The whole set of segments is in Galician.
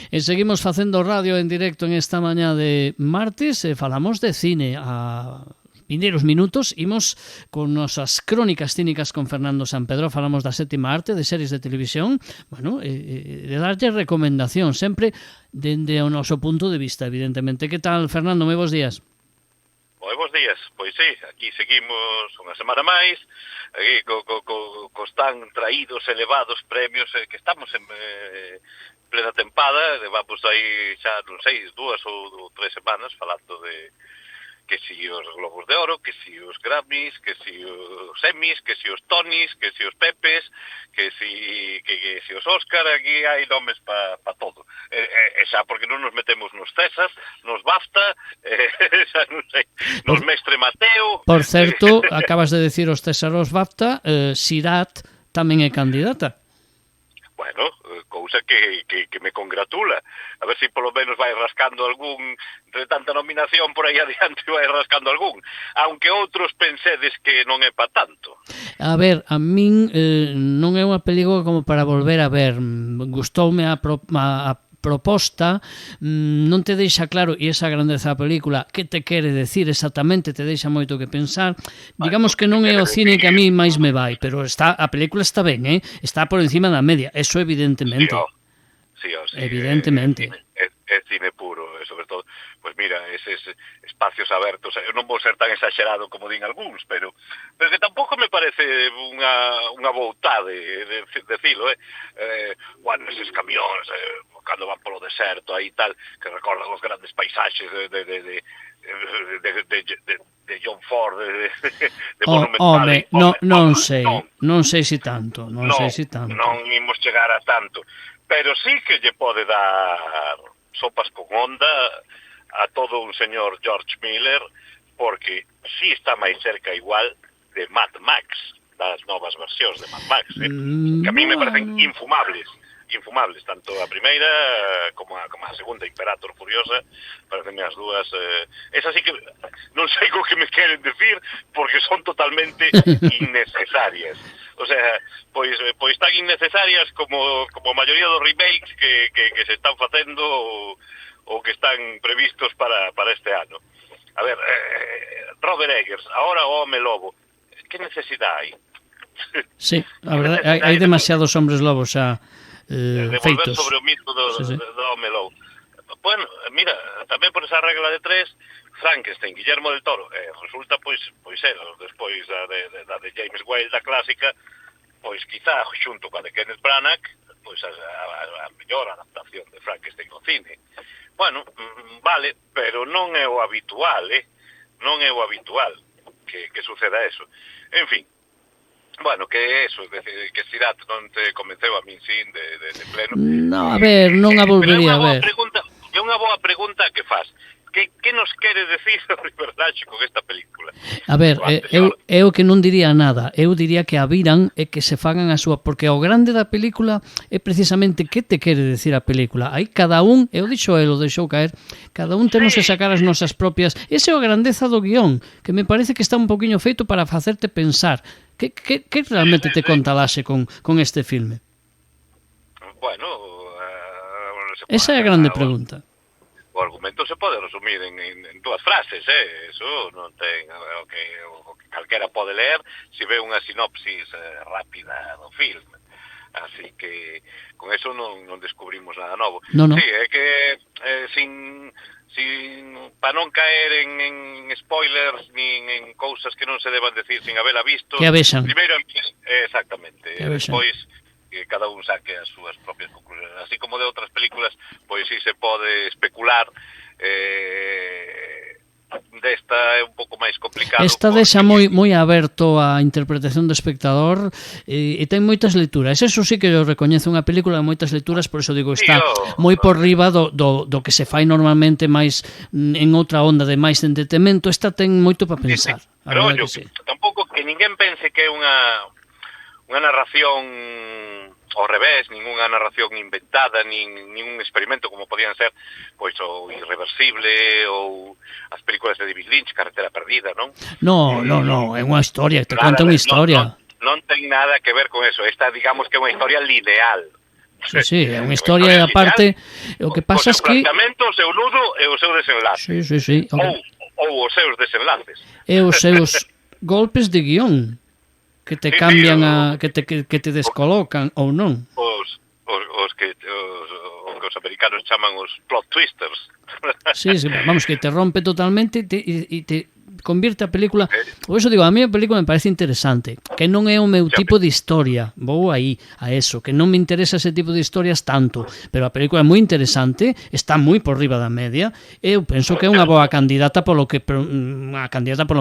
E seguimos facendo radio en directo en esta mañá de martes e falamos de cine a vindeiros minutos. Imos con nosas crónicas cínicas con Fernando Sampedro. Falamos da sétima arte, de series de televisión, bueno, de darlle recomendación sempre dende o noso punto de vista, evidentemente. Que tal, Fernando? Moi bons días. Moi bons días, pois sí, aquí seguimos unha semana máis, aquí cos tan traídos, elevados premios, que estamos en plena tempada, vamos aí xa, non sei, 2 ou 3 semanas falando de que si os Globos de Oro, que si os Grammys, que si os Emmys, que si os Tonys, que si os Pepes, que si os Óscar, aquí hai nomes pa todo. E xa porque non nos metemos nos César, nos BAFTA, xa non sei, nos Mestre Mateo. Por certo, acabas de decir os César, os BAFTA, Sirat tamén é candidata. Bueno, cousa que me congratula. A ver se polo menos vai rascando algún, entre tanta nominación por aí adiante vai rascando algún. Aunque outros pensedes que non é pa tanto. A ver, a min non é unha película como para volver a ver. Gustoume a proposta, non te deixa claro, e esa grandeza da película, que te quere decir exactamente, te deixa moito que pensar. Digamos que non é o cine que a mí máis me vai, pero a película está ben, está por encima da media, eso evidentemente. Sí, evidentemente. É cine puro, sobre todo, pois mira, eses espacios abertos, eu non vou ser tan exagerado como din algúns, pero que tampouco me parece unha voutade decilo, bueno, eses camións, cando van polo deserto aí tal, que recordan os grandes paisaxes de John Ford, de Monumental. Non sei se tanto, non imos chegar a tanto, pero sí que lle pode dar sopas con onda a todo un señor George Miller, porque sí está máis cerca igual de Mad Max, das novas versións de Mad Max, que a mí me parecen infumables, tanto a primeira como a segunda, Imperator Furiosa, parecenme as dúas, esas sí que non sei o que me queren decir, porque son totalmente innecesarias. O sea, pois tan innecesarias como a maioría dos remakes que se están facendo ou que están previstos para este ano. A ver, Robert Eggers, ahora o Home Lobo, que necesidade hai? Sí, a verdade, hai demasiados hombres lobos xa feitos. De volver sobre o mito do Home Lobo. Bueno, mira, tamén por esa regla de 3, Frankenstein, Guillermo del Toro, resulta, pois despois da de James Whale, da clásica, pois quizá xunto coa de Kenneth Branagh, pois a mellor adaptación de Frankenstein ao cine. Bueno, vale, pero non é o habitual, non é o habitual que suceda eso. En fin, bueno, que eso, que Sirat non te convenceu a min sin de pleno. No, a ver, non a volvería a ver. É unha boa pregunta que faz. Que nos quere decir o River Nacho con esta película? A ver, eu que non diría nada. Eu diría que a viran e que se fagan a súa, porque o grande da película é precisamente que te quere decir a película. Aí cada un, eu dixo el, o deixou caer, cada un temos que sacar as nosas propias. Ese é a grandeza do guión, que me parece que está un poquinho feito para facerte pensar. Que realmente te contalase con este filme? Bueno, esa é a grande pregunta. O argumento se pode resumir en 2 frases, eso non ten o que calquera pode ler se ve unha sinopsis rápida do filme. Así que con eso non descubrimos nada novo. No. Sí, é que sin para non caer en spoilers nin en cousas que non se deban decir sin habela visto. Que a vexan. Primeiro, exactamente. Despois que cada un saque as súas propias conclusiones. Así como de outras películas, pois sí se pode especular, desta é un pouco máis complicado. Esta deixa moi aberto a interpretación do espectador e ten moitas lecturas. Eso sí que eu recoñezo, unha película de moitas lecturas, por eso digo, está moi por riba do que se fai normalmente máis en outra onda de máis entretemento. Esta ten moito para pensar. Pero ollo, tampouco que ninguén pense que é unha narración ao revés, ninguna narración inventada, nin un experimento como podían ser pois o Irreversible ou as películas de David Lynch, Carretera Perdida, non? No, é unha historia, te conta unha historia. Non ten nada que ver con eso. Esta, digamos que é unha historia lineal, Sí, é unha historia e aparte o que pasa é que o seu nudo e o seu desenlace. Sí. Ou os seus desenlaces. E os seus golpes de guión que te cambian que te descolocan ou non. Os que os americanos chaman os plot twisters. Sí, vamos, que te rompe totalmente e te convierte a película. Por eso digo, a mí a película me parece interesante, que non é o meu tipo de historia, vou aí a eso, que non me interesa ese tipo de historias tanto, pero a película é moi interesante, está moi por riba da media, e eu penso que é unha boa candidata polo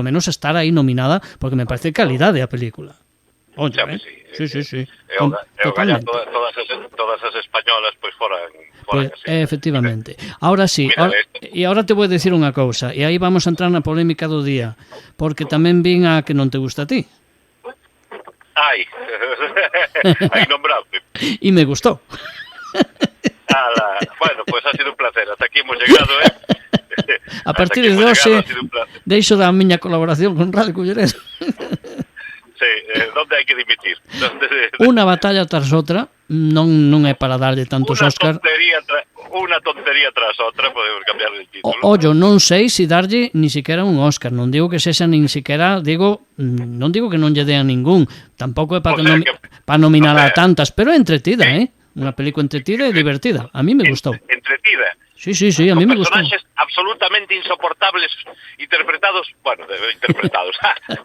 menos estar aí nominada, porque me parece calidade a película. Oye, sí. Totalmente. Todas as españolas pois foran pues, efectivamente. Ahora sí, e ahora te vou decir unha cousa, e aí vamos a entrar na polémica do día, porque tamén vin a que non te gusta a ti. Ai, innombrable. E me gustou. Bueno, pues ha sido un placer. Hasta aquí hemos llegado, A partir de hoxe, deixo da miña colaboración con Radio Culleredo. Sí, donde hai que dimitir? Unha batalla tras outra, non é para darlle tantos Óscar. Unha tontería tras outra, podemos cambiar el título. Ollo, non sei se darlle ni siquiera un Óscar, non digo que sexa nin siquiera, non digo que non lle dean ningún, tampouco é para nominar a tantas, pero é entretida, Unha película entretida e divertida. A mí me gustou. Entretida. Sí, a mí me gustou. Personaxes absolutamente insoportables interpretados,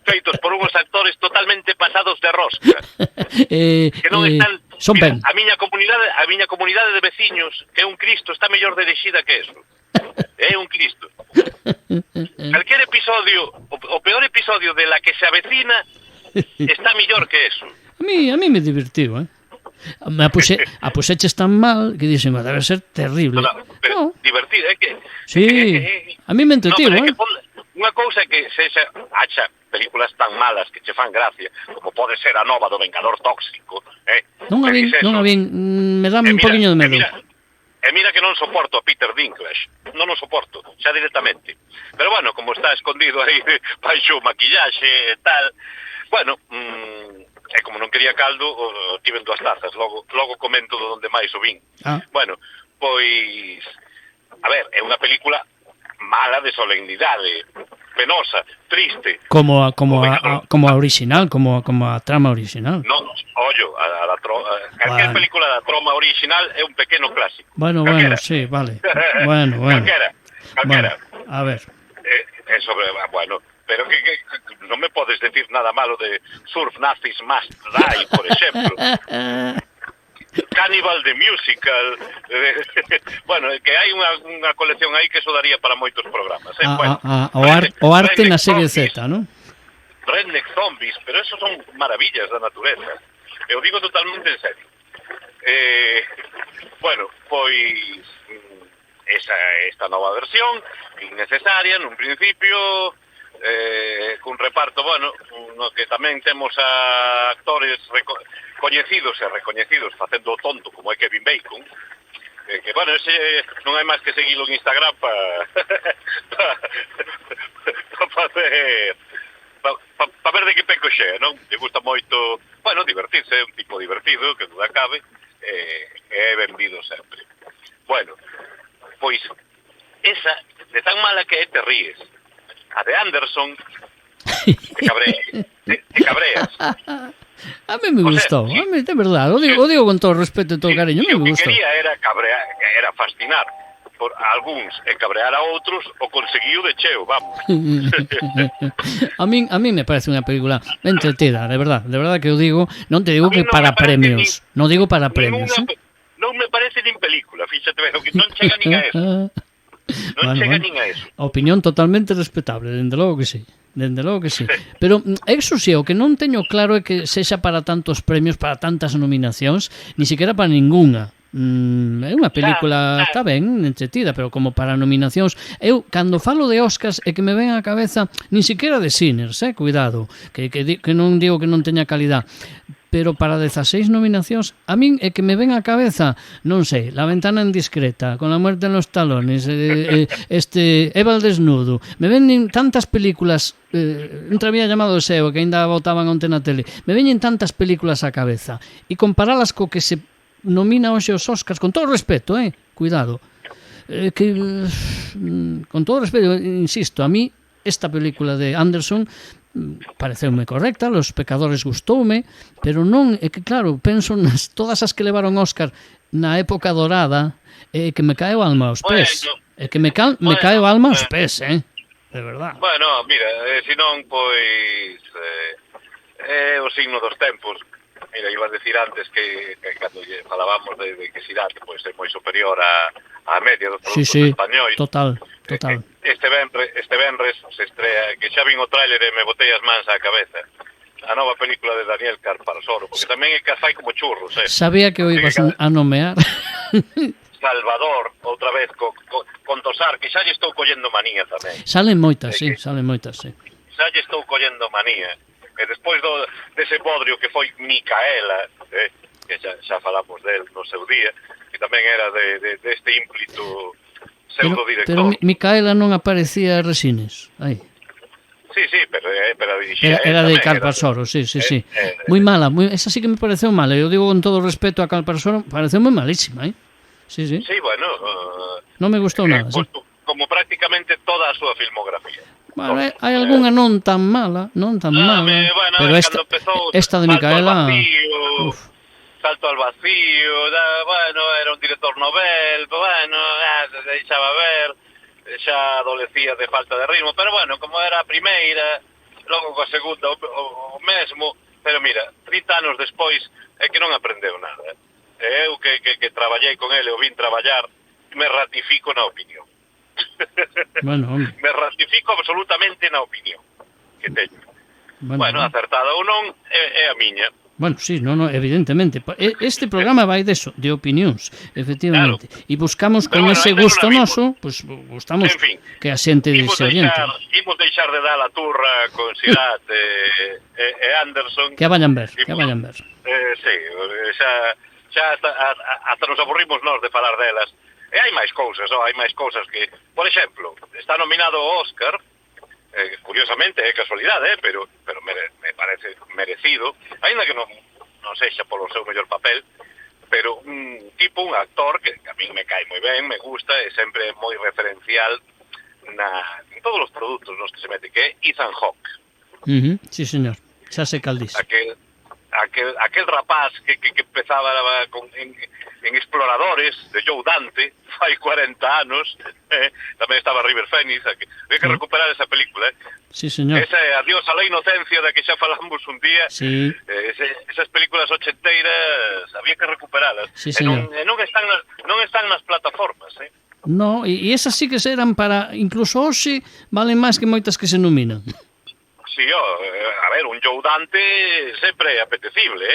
feitos por unhos actores totalmente pasados de rosca. Que non están... Son ben. A miña comunidade de veciños, que é un Cristo, está mellor dirixida que eso. É un Cristo. Calquer episodio, o peor episodio de La que se avecina, está mellor que eso. A mí me divertiu, Me apuxeches tan mal que dixen, debe ser terrible. Pero divertido, é que... Sí, a mí me entretivo, Unha cousa é que se haxa películas tan malas que che fan gracia, como pode ser a nova do Vengador Tóxico, Non a vin, me dá un poquinho de medo. E mira que non soporto a Peter Dinklage, non o soporto, xa directamente. Pero bueno, como está escondido aí baixo maquillaxe e tal, bueno, e como non quería caldo, tiven 2 tazas, logo comento de onde máis o vin. Bueno, pois, a ver, é unha película mala de solemnidade, penosa, triste. Como a original, como a trama original. Non, ollo, calquer película da trama original é un pequeno clásico. Bueno, sí, vale. Bueno. Calquera. A ver. É sobre, bueno, pero que non me podes decir nada malo de Surf Nazis Must Die, por exemplo. Cannibal the Musical. Bueno, que hai unha colección aí que eso daría para moitos programas. O arte na serie Z, non? Redneck Zombies, pero eso son maravillas da natureza. Eu digo totalmente en serio. Bueno, pois esta nova versión innecesaria nun principio, cun reparto, bueno, no que tamén temos a actores coñecidos e recoñecidos facendo o tonto, como é Kevin Bacon, que bueno, ese non hai máis que seguilo en Instagram para facer para ver de que peco xea, non? Lle gusta moito, bueno, divertirse, é un tipo divertido, que non acabe, é benvido sempre. Bueno, pois esa, de tan mala que é, te ríes. A de Anderson, te cabreas. A mí me gustou, a mí, de verdade, o digo con todo respeto e todo cariño, a mí me gustou. O que quería era cabrear, era fascinar por algúns e cabrear a outros, o conseguiu de cheo, vamos. A mí me parece unha película entretida, de verdade que eu digo, non te digo que para premios, non digo para premios. Non me parece nin película, fíxate, non chega nin a eso. Non chega nin a eso. Opinión totalmente respetable, dende logo que sí. Pero eso sí, o que non teño claro é que sexa para tantos premios, para tantas nominacións, ni siquiera para ningunha. É unha película, está ben, entretida, pero como para nominacións, eu, cando falo de Óscars, é que me ven á cabeza, nin siquiera de Sinners, cuidado, que non digo que non teña calidad, pero para 16 nominacións, a min é que me ven á cabeza, non sei, La ventana indiscreta, Con la muerte en los talones, Eva al desnudo, me ven tantas películas, un tranvía llamado Seo, que ainda botaban onte na tele, me veñen tantas películas á cabeza, e comparalas co que se nomina hoxe os Óscars, con todo o respeto, cuidado, que con todo o respeto, insisto, a mí esta película de Anderson pareceume correcta, Los Pecadores gustoume, pero non, é que claro, penso nas todas as que levaron Óscar na época dorada, que me cae o alma aos pés. É que me cae o alma aos pés, de verdad. Bueno, mira, senón, pois, é o signo dos tempos. Mira, iba a decir antes que cando falábamos de que Sirate pois é moi superior á media dos produtos españois. Total. Este venres se estrea, que xa vin o tráiler e me botei as mans á cabeza, a nova película de Daniel Carparsoro, porque tamén é que fai como churros, Sabía que o ibas a nomear. Salvador, outra vez, con Tosar, que xa lle estou collendo manía tamén. Salen moitas, sí. Xa lle estou collendo manía. E despois dese bodrio que foi Micaela, que xa falamos del no seu día, que tamén era deste ímplito pseudo-director. Pero Micaela non aparecía Resines, aí. Sí, pero dirixía era de Carparsoro, sí. Moi mala, esa sí que me pareceu mala. Eu digo con todo o respeto a Carparsoro, pareceu moi malísima, Sí, bueno... non me gustou nada, pues, como prácticamente toda a súa filmografía. Bueno, hai algunha non tan mala, bueno, pero esta de Micaela... Salto al vacío, bueno, era un director novel, bueno, se deixaba ver, xa adolecía de falta de ritmo, pero bueno, como era a primeira, logo coa segunda o mesmo, pero mira, 30 anos despois é que non aprendeu nada. Eu que traballei con ele, o vin traballar, me ratifico na opinión. Bueno, me ratifico absolutamente na opinión que teño. Bueno, acertada ou non, é a miña. Bueno, sí, evidentemente. Este programa vai deso, de opinións, efectivamente. E buscamos con ese gusto noso, pues gustamos que a xente se oriente. Imos deixar de dar a turra con Sirat e Anderson. Que a vayan ver. Sí, xa hasta nos aburrimos nós de falar delas. E hai máis cousas que, por exemplo, está nominado ao Óscar, curiosamente, é casualidade, pero me parece merecido, aínda que non sexa polo seu mellor papel, pero un actor que a mí me cae moi ben, me gusta, e sempre moi referencial en todos os produtos nos que se mete, que é Ethan Hawke. Sí, señor, xa sei cal dis. Aquel rapaz que empezaba en Exploradores de Joe Dante fai 40 anos, tamén estaba River Phoenix, hai que recuperar esa película. Sí, señor. Esa é Adiós a la inocencia da que xa falamos un día. Sí. Esas películas ochenteiras había que recuperalas. Sí, señor. E non están nas plataformas, No, e esas sí que serán para, incluso hoxe, valen máis que moitas que se nominan. Sí, a ver, un Joe Dante sempre é apetecible,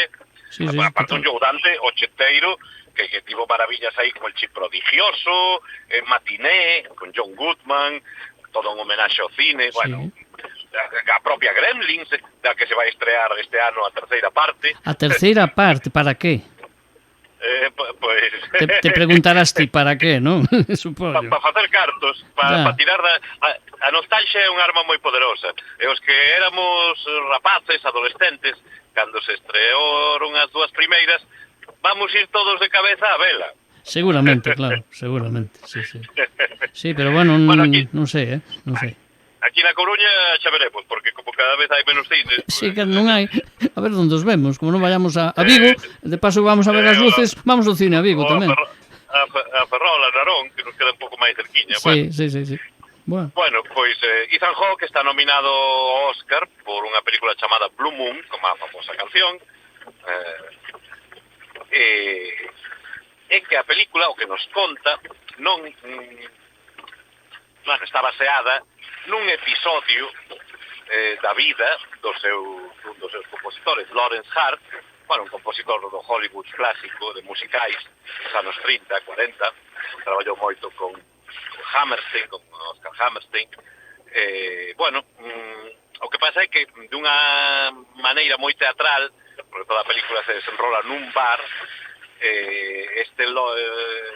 Sí, aparte un Joe Dante ochenteiro que tivo maravillas aí como El Chip Prodigioso, Matiné, con John Goodman, todo un homenaxe ao cine, bueno, a propia Gremlins, da que se vai estrear este ano a terceira parte. A terceira parte, para qué? Pues... Te preguntarás ti para qué, non? Supoño. Para facer cartos, para tirar a nostalgia é un arma moi poderosa. E os que éramos rapaces, adolescentes, cando se estrearon as dúas primeiras, vamos ir todos de cabeza a vela. Seguramente, claro, seguramente, sí. Sí, pero bueno, non sei, non sei. Aquí na Coruña xa veremos, porque como cada vez hai menos cines... Sí, que non hai. A ver onde os vemos. Como non vayamos a Vigo, de paso vamos a ver as luces, vamos ao cine a Vigo tamén. A Ferrol, a Narón, que nos queda un pouco máis cerquiña. Sí. Bueno, pois Ethan Hawke está nominado ao Óscar por unha película chamada Blue Moon, como a famosa canción. É que a película, o que nos conta, non está baseada nun episodio da vida dun dos seus compositores, Lawrence Hart, un compositor do Hollywood clásico de musicais dos anos 30, 40, traballou moito con Hammerstein, con Oscar Hammerstein. O que pasa é que dunha maneira moi teatral, porque toda a película se desenrola nun bar, este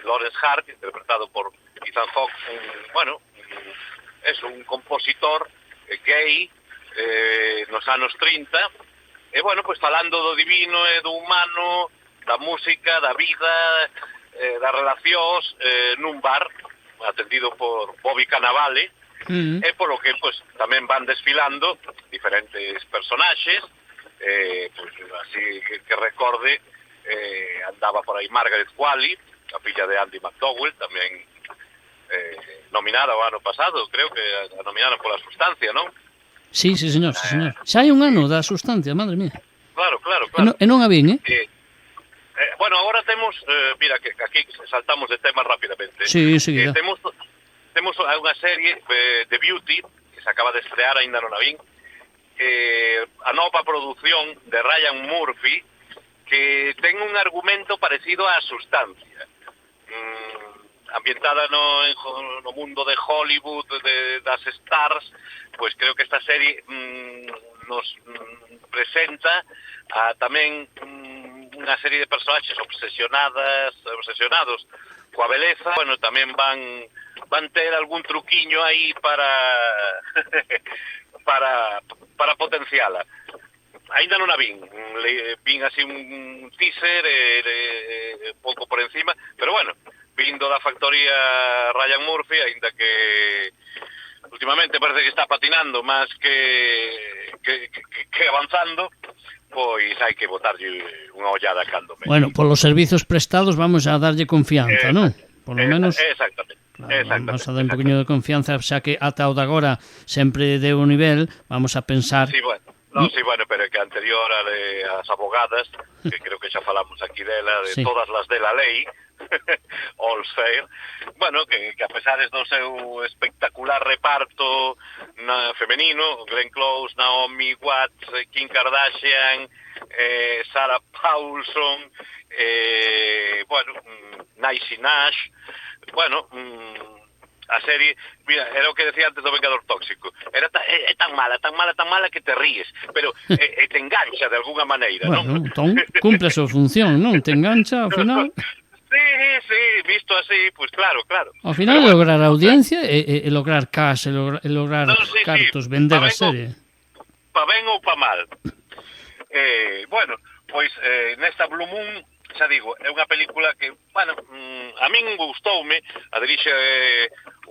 Lawrence Hart, interpretado por Ethan Hawke, é un compositor gay nos anos 30, e, falando do divino e do humano, da música, da vida, das relacións nun bar atendido por Bobby Cannavale, e polo que pues, tamén van desfilando diferentes personaxes, pues, así que recorde, andaba por aí Margaret Qualley, a filla de Andy McDowell, tamén nominada o ano pasado, creo que a nominaron pola Sustancia, non? Sí, sí, señor, sí, señor. Xa hai un ano da Sustancia, madre mía. Claro. E non a vin, Bueno, agora temos, mira, que aquí saltamos de tema rapidamente. Sí, seguida. Temos unha serie de Beauty, que se acaba de estrear, aínda non a vin, a nova produción de Ryan Murphy, que ten un argumento parecido á Sustancia. Ambientada no mundo de Hollywood, das stars, pues creo que esta serie nos presenta tamén unha serie de personaxes obsesionados coa beleza. Bueno, tamén van ter algún truquiño aí para potenciala. Ainda non a vin así un teaser pouco por encima, pero bueno, vindo da factoría Ryan Murphy, aínda que últimamente parece que está patinando máis que avanzando, pois hai que botarlle unha ollada cando me... Bueno, polos servizos prestados vamos a darlle confianza, non? Por lo menos... Exactamente. Vamos a dar un poquinho de confianza, xa que ata o de agora sempre deu o nivel, vamos a pensar... Sí, bueno. No, sí, bueno, pero que anterior a as abogadas, que creo que xa falamos aquí dela, de sí. Todas las de la ley, All's Fair, bueno, que a pesar do seu espectacular reparto femenino, Glenn Close, Naomi Watts, Kim Kardashian, Sarah Paulson, bueno, Niecy Nash, bueno... a serie, mira, era o que decía antes do Vengador Tóxico, é tan mala que te ríes, pero te engancha de alguna maneira, bueno, non? Entón, cumpre a súa función, non? Te engancha ao final. Sí, visto así, pues claro. Ao final é lograr a audiencia e lograr cash, e lograr cartos, vender a serie. Pa ben ou pa mal. Bueno, pois nesta Blue Moon, xa digo, é unha película que, bueno, a min gustoume, a dirixe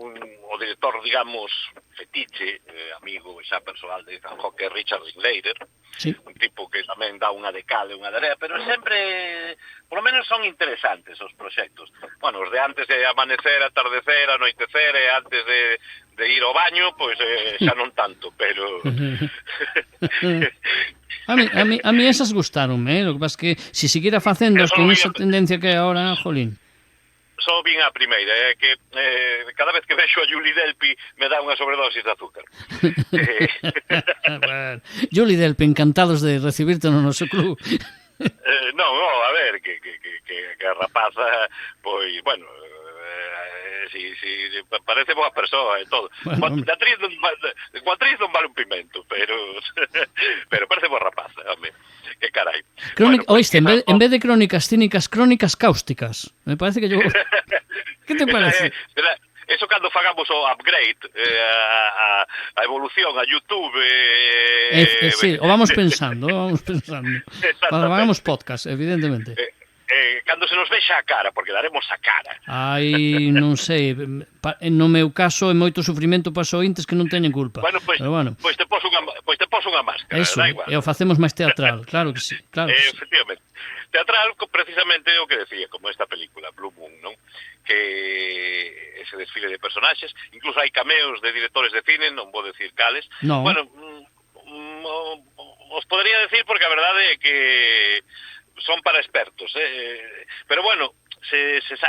o director, digamos, fetiche, amigo xa persoal de Ethan Hawke, Richard Linklater, sí. Un tipo que tamén dá unha de cal e unha de area, pero sempre, por lo menos son interesantes os proxectos. Bueno, os de antes de amanecer, atardecer, anoitecer, e antes de ir ao baño, pois xa non tanto, pero... A mí esas gustaronme, lo que pasa que se seguira facendo con esa tendencia que hai agora, jolín. Só vin a primeira, que cada vez que vexo a Julie Delpy me dá unha sobredosis de azúcar. Bueno, Julie Delpy, encantados de recibirte no noso club. Non, a ver, que a rapaza, pois, bueno... Sí, parece boa persoa e todo. Bueno, a actriz non vale un pimento, pero parece boa rapaza, home. Que carai. Oíste, en vez de crónicas cínicas, crónicas cáusticas. Me parece que yo... ¿Qué te parece? Eso cando fagamos o upgrade, a evolución, a YouTube... sí, o vamos pensando. Hagamos podcast, evidentemente. Cando se nos vexa a cara, porque daremos a cara. Ai, non sei, no meu caso é moito sufrimento para os ointes que non teñen culpa. Bueno, pois te pos unha máscara, eso, da igual. E o facemos máis teatral, claro que sí, claro. Efectivamente. Teatral, precisamente o que decía, como esta película, Blue Moon, non? Que ese desfile de personaxes, incluso hai cameos de directores de cine, non vou decir cales. No. Bueno, os podría decir porque a verdade é que son para expertos, pero bueno,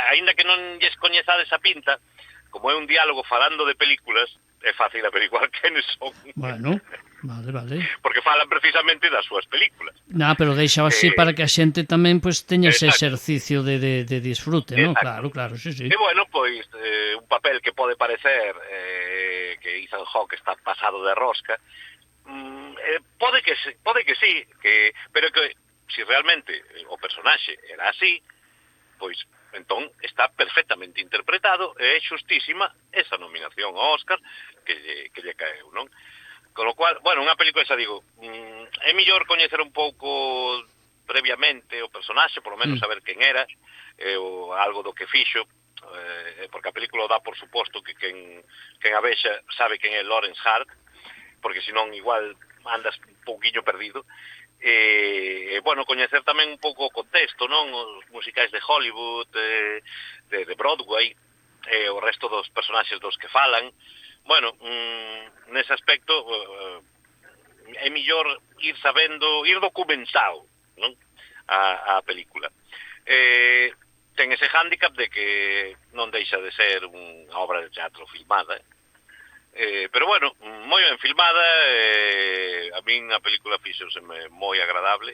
aínda que non lles coñezades a pinta, como é un diálogo falando de películas, é fácil averiguar quenes son. Bueno, vale. Porque falan precisamente das súas películas. Pero deixa así para que a xente tamén pues, teña ese exercicio de disfrute, ¿no? Claro, sí. E bueno, pois, un papel que pode parecer que Ethan Hawke está pasado de rosca, pode que sí, pero que si realmente o personaxe era así, pois entón está perfectamente interpretado e é xustísima esa nominación ao Óscar que lle caeu, non? Con lo cual, bueno, unha película, xa digo, é mellor coñecer un pouco previamente o personaxe, polo menos saber quen era, ou algo do que fixo, porque a película dá por suposto que quen a vexa sabe quen é Lawrence Hart, porque senón igual andas un pouquiño perdido. Bueno, coñecer tamén un pouco o contexto, non? Os musicais de Hollywood, de Broadway, o resto dos personaxes dos que falan. Bueno, nese aspecto é mellor ir sabendo, ir documentado, non? A película. Ten ese hándicap de que non deixa de ser unha obra de teatro filmada, pero bueno, moi ben filmada, a min a película fixoseme moi agradable,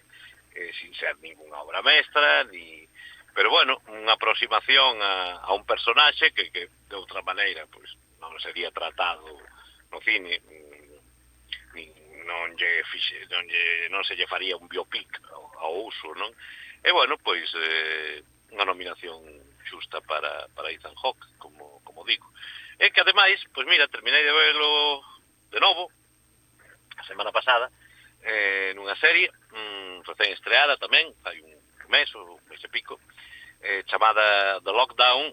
sin ser ninguna obra mestra, pero bueno, unha aproximación a un personaxe que de outra maneira pois non sería tratado no cine, non se lle faría un biopic ao uso, non? E bueno, pois unha nominación xusta para Ethan Hawke, como digo. E que ademais, pois mira, terminei de verlo de novo a semana pasada nunha serie recén estreada tamén, hai un mes ou un mes e pico, chamada The Lockdown,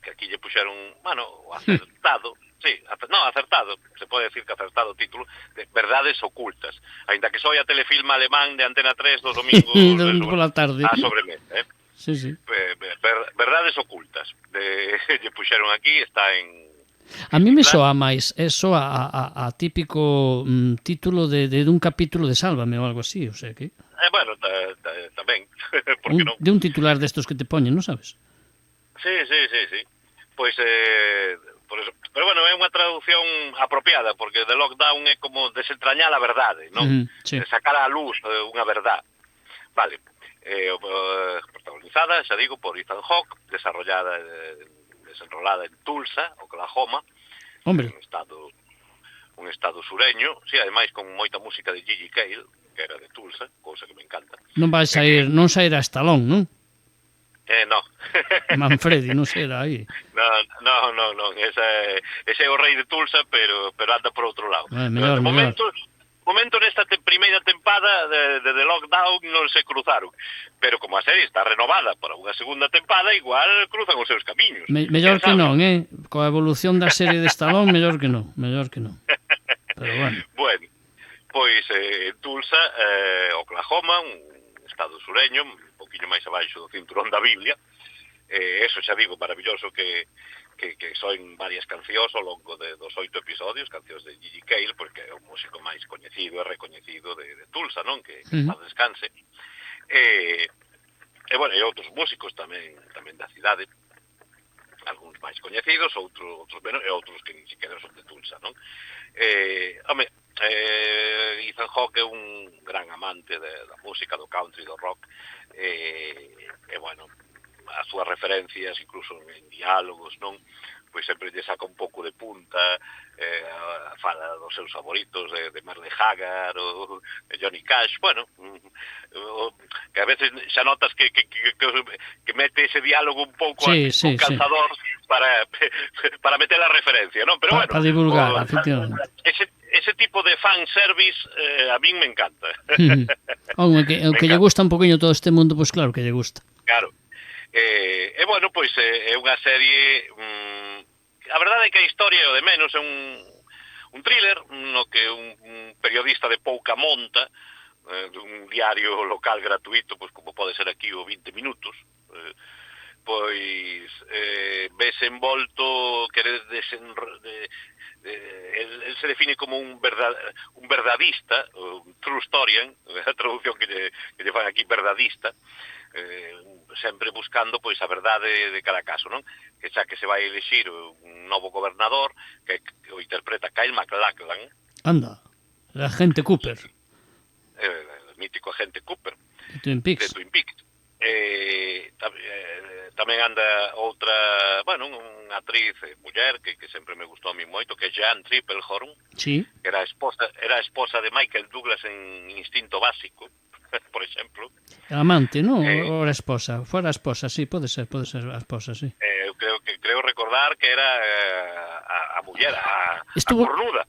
que aquí lle puxeron, bueno, acertado, sí, acertado, se pode decir que acertado o título, de Verdades Ocultas, aínda que soy a telefilm alemán de Antena 3 dos domingos pola tarde a sobremesa, Sí, sí. Verdades Ocultas, lle puxeron aquí, está en... A mí me soa máis, soa a típico título de un capítulo de Sálvame ou algo así, o sea que... Bueno, tamén, porque non? De un titular destos que te poñen, non sabes? Sí. Pois, por eso, pero bueno, é unha traducción apropiada, porque The Lockdown é como desentrañar a verdade, non? Sí. Sacar á luz unha verdade. Vale. Protagonizada, xa digo, por Ethan Hawke, desenrolada en Tulsa, Oklahoma. Hombre. Un estado sureño, sí, ademais con moita música de Gigi Cale, que era de Tulsa, cousa que me encanta. Non sair a Stallone, non? No. Manfredi, non será aí. Non, ese é o rei de Tulsa, pero anda por outro lado. Mellor. Momento nesta primeira tempada de The Lockdown non se cruzaron, pero como a serie está renovada para unha segunda tempada, igual cruzan os seus camiños. Mellor que non, coa evolución da serie de Stallone, mellor que non. Pero bueno. Bueno, pois Tulsa, Oklahoma, un estado sureño, un poquinho máis abaixo do cinturón da Biblia, eso xa digo, maravilloso que soen varias cancións ao longo dos 8 episodios, cancións de Gigi Cale, porque é o músico máis coñecido e recoñecido de Tulsa, non? Que descanse. E bueno, e outros músicos tamén da cidade, algúns máis coñecidos, outros menos, e outros que ni siquiera son de Tulsa, non? Ethan Hawke é un gran amante da música, do country, do rock, e bueno, as súas referencias, incluso en diálogos, non? Pois sempre lle saca un pouco de punta, fala dos seus favoritos de Merle Haggard ou de Johnny Cash, bueno, que a veces xa notas que mete ese diálogo un pouco con calzador para meter a referencia, non? Pero bueno, para divulgar, efectivamente. Ese tipo de fanservice a min me encanta. O que lle gusta un poquinho todo este mundo, pois claro que lle gusta. Claro. E bueno, pois é unha serie, a verdade é que a historia é o de menos, é un thriller no que un periodista de pouca monta, dun diario local gratuito, pois como pode ser aquí o 20 minutos, pois vese envolto, el se define como un verdadista, un true historian, a traducción que lle fan aquí, verdadista, sempre buscando pois a verdade de cada caso, non? Que xa que se vai elixir un novo gobernador que o interpreta Kyle MacLachlan. Anda, el agente Cooper. El mítico agente Cooper de Twin Peaks. Tamén anda outra, bueno, unha actriz muller que sempre me gustou a mí moito, que é Jeanne Tripplehorn, sí. Que era a esposa de Michael Douglas en Instinto Básico, por exemplo. Amante, non? Ou a esposa? Fora a esposa, sí, pode ser a esposa, sí. Creo recordar que era a muller, a cornuda.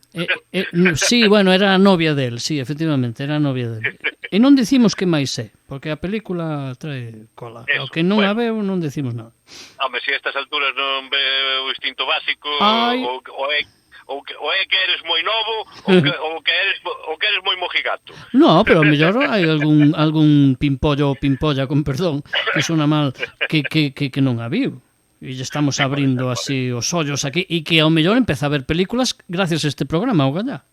Sí, bueno, era a novia del, sí, efectivamente, era a novia del. E non decimos que máis é, porque a película trae cola. Eso, o que non a veo non decimos nada. Home, se a estas alturas non ve o instinto básico, ou é que eres moi novo, ou que eres moi mojigato. No, pero a mellor hai algún pimpollo ou pimpolla, con perdón, que sona mal, que non a viu. E estamos abrindo así os ollos aquí, e que ao mellor empeza a ver películas gracias a este programa, o gallá.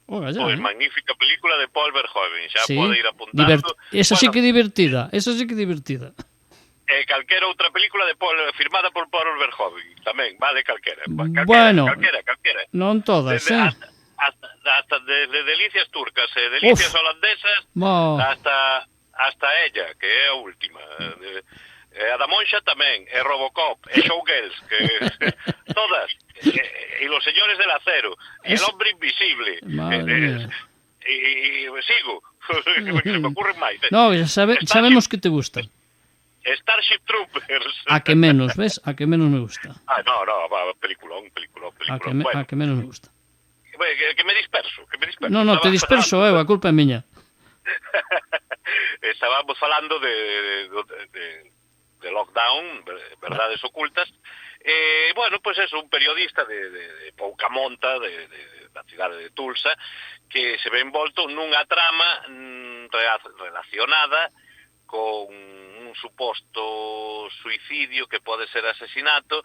Pois magnífica película de Paul Verhoeven, xa pode ir apuntando. Esa sí que divertida, esa sí que divertida. Calquera outra película firmada por Paul Verhoeven, tamén, vale, calquera. Calquera. Non todas, hasta desde delicias turcas e delicias holandesas hasta ella, que é a última. A da Monxa tamén, e Robocop, e Showgirls, que todas, e Los Señores del Acero, e El Hombre Invisible, e sigo, se me ocurren máis. No, sabemos que te gustan. Starship Troopers. A que menos, ves? A que menos me gusta. No, peliculón. A que menos me gusta. Que me disperso. No, te disperso, a culpa é miña. Estábamos falando de lockdown, verdades ocultas. Bueno, pues es un periodista de pouca monta da cidade de Tulsa que se ve envolto nunha trama relacionada con un suposto suicidio que pode ser asesinato,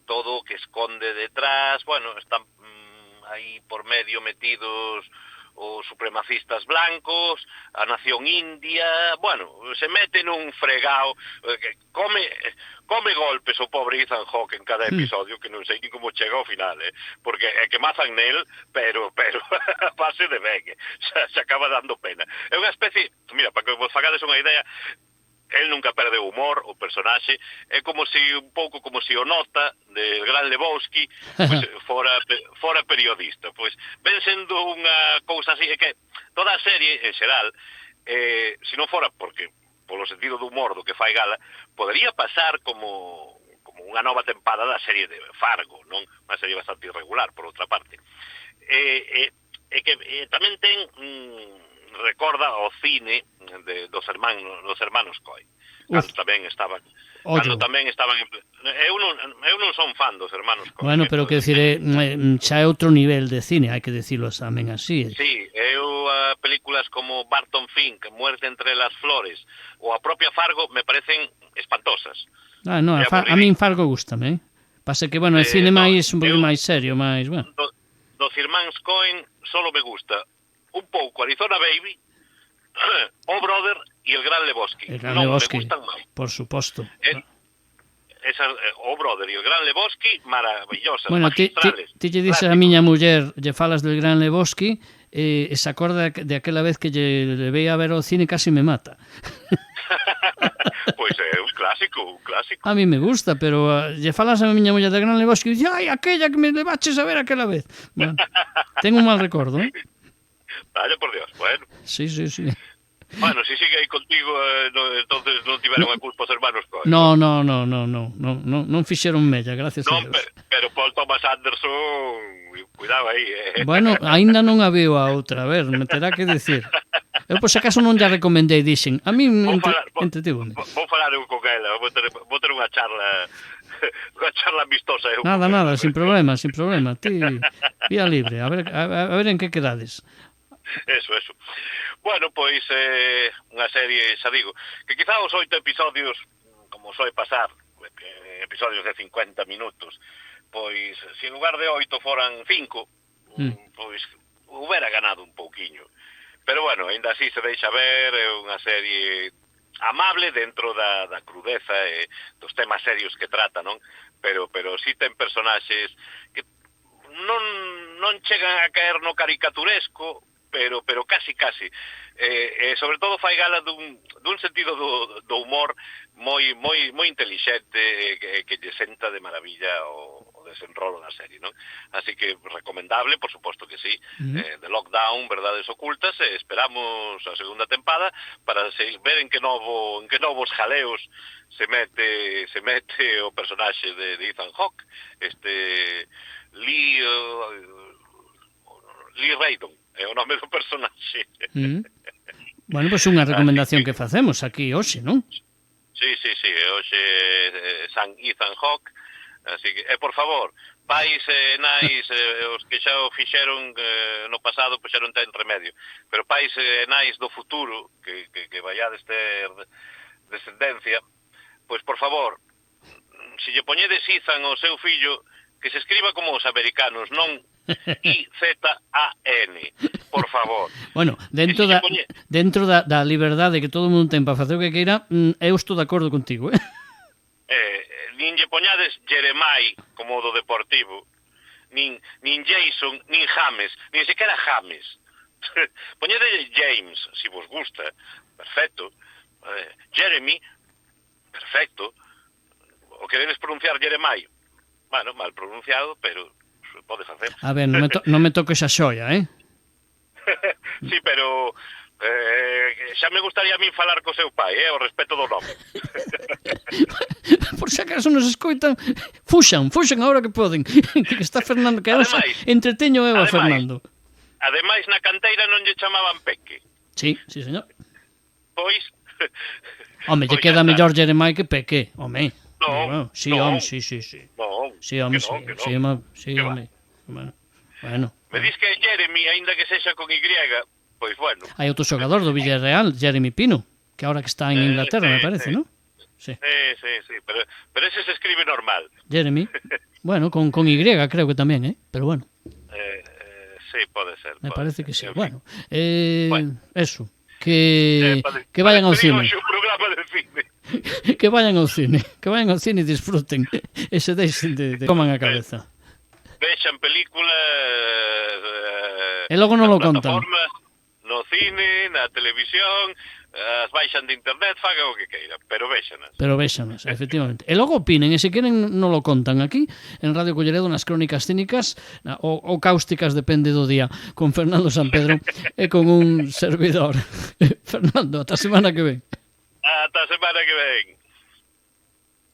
todo o que esconde detrás, bueno, están aí por medio metidos os supremacistas blancos, a nación india, bueno, se mete nun fregao, come golpes o pobre Ethan Hawke en cada episodio, que non sei ni como chega ao final, porque é que mazan nel, pero a base de ben, se acaba dando pena. É unha especie, mira, para que vos fagades unha idea, el nunca perde o humor, o personaxe, é como se un pouco como se o nota del Gran Lebowski pues, fora periodista. Pois ven sendo unha cousa así, é que toda a serie, en xeral, se non fora porque polo sentido do humor do que fai gala, podería pasar como unha nova tempada da serie de Fargo, non? Unha serie bastante irregular, por outra parte. Que tamén ten... recorda o cine dos hermanos Coen. Cando tamén estaban eu non son fan dos hermanos Coen. Bueno, pero que decir, xa é outro nivel de cine, hai que decirlo tamén así. Sí, películas como Barton Fink, Muerte entre las flores, ou a propia Fargo me parecen espantosas. No, a min Fargo gústame, Pasa que, bueno, o cine máis un pouco máis serio, máis, bueno. Dos irmáns Coen solo me gusta un pouco Arizona Baby, O Brother e El Gran Lebowski. El Gran Lebowski, me gustan máis. Por suposto. O Brother e El Gran Lebowski, maravillosas, bueno, magistrales. Ti lle dices a miña muller, lle falas del Gran Lebowski, e se acorda de aquela vez que lle levei a ver ao cine casi me mata. Pois é un clásico. A mí me gusta, pero lle falas a miña muller del Gran Lebowski e dice, ai, aquella que me levaches a ver aquela vez. Bueno, tengo un mal recordo, Vaya por Dios, bueno. Sí. Bueno, si sigue aí contigo, entonces non tiveron a culpa os hermanos Coen. No, non fixeron mella, gracias a Deus. Pero Paul Thomas Anderson, cuidado aí. Bueno, aínda non a veo a outra, a ver, me terá que decir. Eu, por se acaso, non lla recomendei, dixen. A mí entretívome. Vou falar eu con ela, vou ter unha charla amistosa. Nada, sin problema. Ti, vía libre, a ver en que quedades. Eso. Bueno, pois unha serie, xa digo, que quizá os 8 episodios, como soe pasar, episodios de 50 minutos, pois, se en lugar de 8 foran 5, pois, houbera ganado un pouquiño. Pero bueno, ainda así se deixa ver, é unha serie amable dentro da crudeza e dos temas serios que trata, non? Pero si ten personaxes que non chegan a caer no caricaturesco, pero casi. Sobre todo fai gala dun sentido do humor moi intelixente que lle senta de maravilla o desenrolo da serie, non? Así que recomendable, por suposto que sí. The Lockdown, Verdades Ocultas, e esperamos a segunda tempada para ver en que novos jaleos se mete o personaxe de Ethan Hawke, Lee Raydon, é o nome do personaxe. Bueno, pois unha recomendación que facemos aquí hoxe, non? Sí, hoxe San Ethan Hawke, así que, por favor, pais e nais, os que xa o fixeron no pasado, pois xa non ten remedio, pero pais e nais do futuro, que vaiades ter descendencia, pois, por favor, se lle poñedes Ethan ao seu fillo, que se escriba como os americanos, non I-Z-A-N, por favor. Bueno, dentro da liberdade que todo o mundo ten para facer o que queira, eu estou de acordo contigo, nin lle poñades Jeremai como do Deportivo, nin Jason, nin James, nin sequera James. Poñede James, se vos gusta, perfecto. Jeremy, perfecto. O queredes pronunciar Jeremai, bueno, mal pronunciado, pero pode facer. A ver, non me toques a xoia, Sí, pero xa me gustaría a min falar co seu pai, o respeto do nome. Por se acaso nos escoitan, fuxan agora que poden. Que está Fernando, que ademais, entreteño eu a Fernando. Ademais, na canteira non lle chamaban Peque. Sí, señor. Pois... Home, lle queda mellor Jeremai que Peque, home. Non, sí. Non, sí, home. Bueno. Me dis que Jeremy, aínda que sexa con Y, pois bueno. Hai outro xogador do Villarreal, Jeremy Pino, que ahora que está en Inglaterra, me parece, ¿no? Sí, pero ese se escribe normal. Jeremy. Bueno, con Y creo que tamén, pero bueno. Sí, pode ser. Me parece que sí. Bueno, eso. Que vayan ao cine. Un programa de cine. Que vayan ao cine e disfruten e se deixen de coman a cabeza. Vexan películas e logo non lo contan. No cine, na televisión, as baixan de internet, fagan o que queiran, pero véxanas, efectivamente. E logo opinen, e se queren non lo contan aquí, en Radio Colleredo, nas crónicas cínicas, ou cáusticas, depende do día, con Fernando Sampedro e con un servidor. Fernando, ata semana que ven. Ata semana que ven.